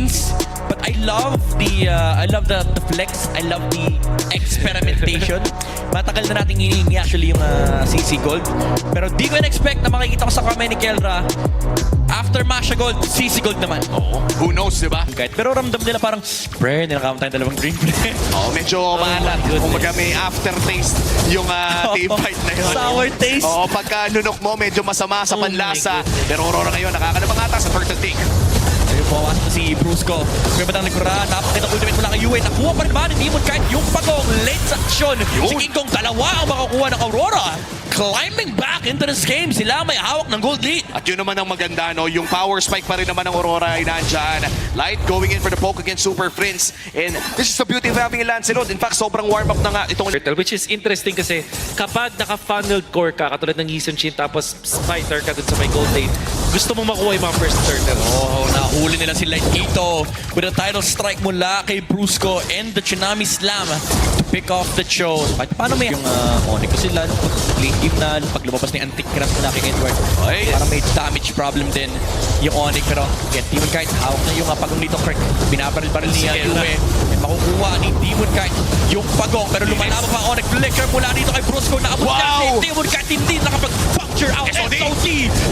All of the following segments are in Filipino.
Prince, but I love the flex. I love the experimentation. Matagal na nating hinihingi actually yung CC Gold. Pero di ko na-expect na makikita ko sa comment ni Kelra. After Masha Gold, CC Gold naman. Oo. Who knows, di ba? Pero ramdam nila parang, pre, ninakama tayong dalawang green, pre. Oo, medyo maalat. Kung baga may aftertaste yung team fight na yun. Sour taste. Oo, pagka nunok mo, medyo masama sa panlasa. Pero Aurora ngayon, nakakalabang ata sa turtle take. Ayun, bawas na si Brusco. May batang nagkuraan. Napakita ultimate mula kay Yue. Nakuha pa rin ba ni Demon kahit yung pagong late sa aksyon. Si King Kong dalawa ang makakuha ng Aurora. Climbing back into this game. Sila may hawak ng gold lead. At yun naman ang maganda, no? Yung power spike pa rin naman ng Aurora ay nandyan. Light going in for the poke against Super Prince. And this is the beauty of having a Lancelot. In fact, sobrang warm up na nga itong... Which is interesting kasi kapag naka-funneled core ka, katulad ng Yisun Shin, tapos fighter ka dun sa may gold lane, gusto mong makuha yung mga first turtle. Oh, nahuli nila si Light Ito with a title strike mula kay Brusco and the Tsunami Slam to pick off the show. Paano may yung Onyx ko sila late game na pag lumabas ni Anticraft na kay Edward. Ay. Parang may damage problem din yung Onyx. Pero again, Demon Kite hawak na yung pagong dito. Kirk, binabaril-baril niya Yue. And makukuha ni Demon Kite yung pagong. Pero lumalaban pa Onyx. Flicker mula dito kay Brusco. Naabot niya si Demon Kite. Hindi nakapag-puncture out. SOD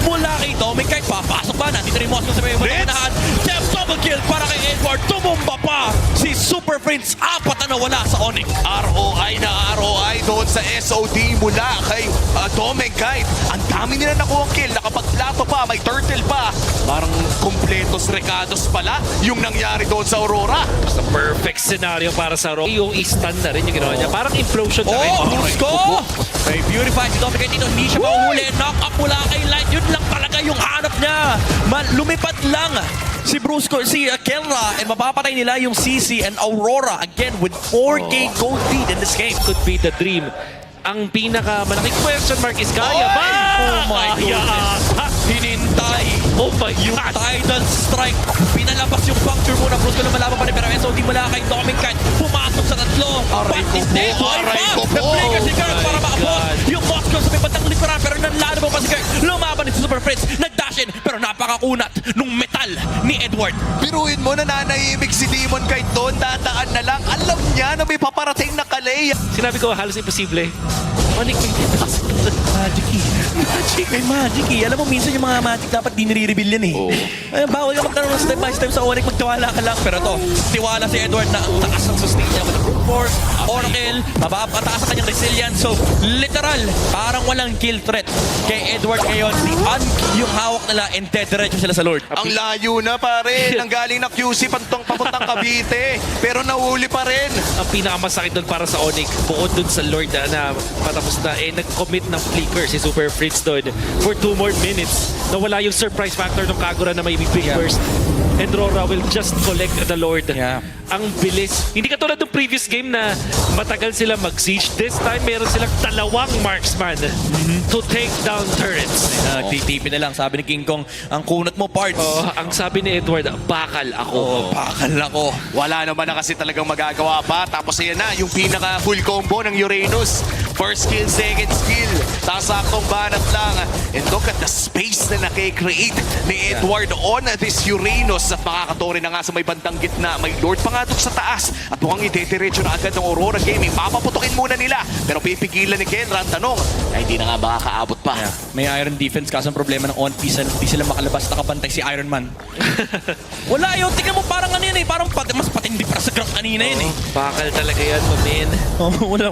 mula kay Demon Kite. Papasok pa. Nandito rin Moscow sa may manahan. Death double kill para kay Edward. Tumumba pa si Super Prince. Apat na nawala sa Onyx. ROI na ROI doon sa SOD mula kay Domengkite. Ang dami nila nakuha kill. Nakapagplato pa, may turtle pa. Parang kompletos recados pala yung nangyari doon sa Aurora. Basta perfect scenario para sa Aurora. Yung i-stun na rin yung ginawa niya. Parang implosion na rin. Brusco! May beautify si Domengkite dito. Hindi siya mahuhuli. Knock up mula kay Light. Yun lang talaga yung hanap niya. Lumipad lang si Brusco, si Kelra, and mapapatay nila yung CC and Aurora again with 4K gold lead in this game. Could be the dream. Ang pinakamalaking question mark is kaya ba? Oh my goodness. Hinintay. Oh my Yung God. tidal strike. Pinalabas yung puncture muna. Brusco lumalaban pa rin. Pero SOD mula kay Domengkite. Pumasok sa tatlo. Aray ko po, aray ko po. Nag-flicker si Kirk para maabot. God. Yung Moscow sa may bandang likuran. Pero nanlalo pa si Kirk. Lumaban si Super Prince. Nag-dash in. Pero napakakunat nung metal ni Edward. Biruin mo na nanahimik si Demon Kite doon. Dadaan na lang. Alam niya na may paparating na kalay. Sinabi ko halos imposible. Onyx Magic-y. Magic. May magic-y. Alam mo, minsan yung mga magic dapat di nire-reveal yan eh. Ay, bawal ka magtanong ng step by step sa Onyx. Magtiwala ka lang. Pero to, tiwala si Edward na ang taas ng sustain niya with the brute force, Oracle, mababataas sa kanyang resilience. So, literal, parang walang kill threat kay Edward ngayon. Si yung hawak nila and dead diretso sila sa Lord. Ang layo na pare. Nanggaling na QC papuntang Cavite. Pero nahuli pa rin. ang pinakamasakit doon para sa Onyx, bukod doon sa Lord na patapos na, nag-commit ng flicker si Super Fritz doon for 2 more minutes. Nawala yung surprise factor ng Kagura na may big burst. And Rora will just collect the Lord. Yeah. Ang bilis. Hindi katulad ng previous game na matagal sila mag-siege. This time, meron silang 2 marksman to take down turrets. Titipin na lang. Sabi ni King Kong, ang kunat mo, parts. Ang sabi ni Edward, bakal ako. Bakal ako. Wala naman na kasi talagang magagawa pa. Tapos ayan na, yung pinaka full combo ng Uranus. First skill, second skill. Tapos saktong banat lang. And look at the space na nakikreate ni Edward on this Uranus. At makakatore na nga sa may bandang gitna. May Lord pa nga doon sa taas. At mukhang idediretso na agad ng Aurora Gaming. Papaputukin muna nila. Pero pipigilan ni Kenra ang tanong. Ay hindi na nga makakaabot pa. Yeah. May Iron Defense kaso ang problema ng On Piece, hindi sila makalabas. Nakabantay si Iron Man. Wala yun. Tingnan mo parang ano yan eh. Parang mas patindi para sa ground kanina yun eh. Bakal talaga yan, mamin.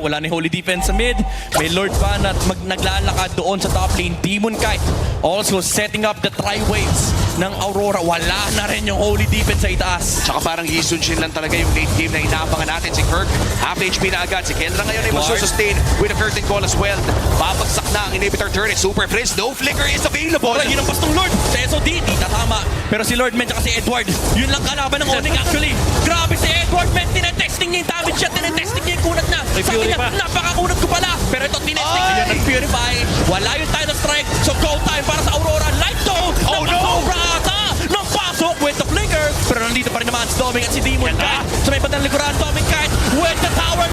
Wala ni Holy Defense sa mid. May Lord pa na naglalakad doon sa top lane. Demon Kite also setting up the tri-waves ng Aurora. Wala na rin yung Holy Defense sa itaas. Tsaka parang Yisun Shin lang talaga yung late game na inaabangan natin. Si Kirk, half HP na agad. Si Kendra ngayon ay masusustain with a curtain call as well. Babagsak na ang inhibitor turret. Super Prince, no flicker is available. Wala, yun ang pastong Lord. Sa SOD, di tatama. Pero si Lord Men tsaka si Edward, yun lang kalaban ng Onyx actually. Grabe si Edward Men, tinetesting niya yung damage shot, tinetesting niya yung kunat na. May Sabi fury niya, pa. napakakunat ko pala. Pero ito, tinetesting niya ng Purify. Wala yung title strike. So go time para sa Aurora. Light to! Oh no! Nang pasok with the flicker. Pero nandito pa rin naman si Doming at si Demon Kite. Sa may bandang likuran, Doming Kite with the tower.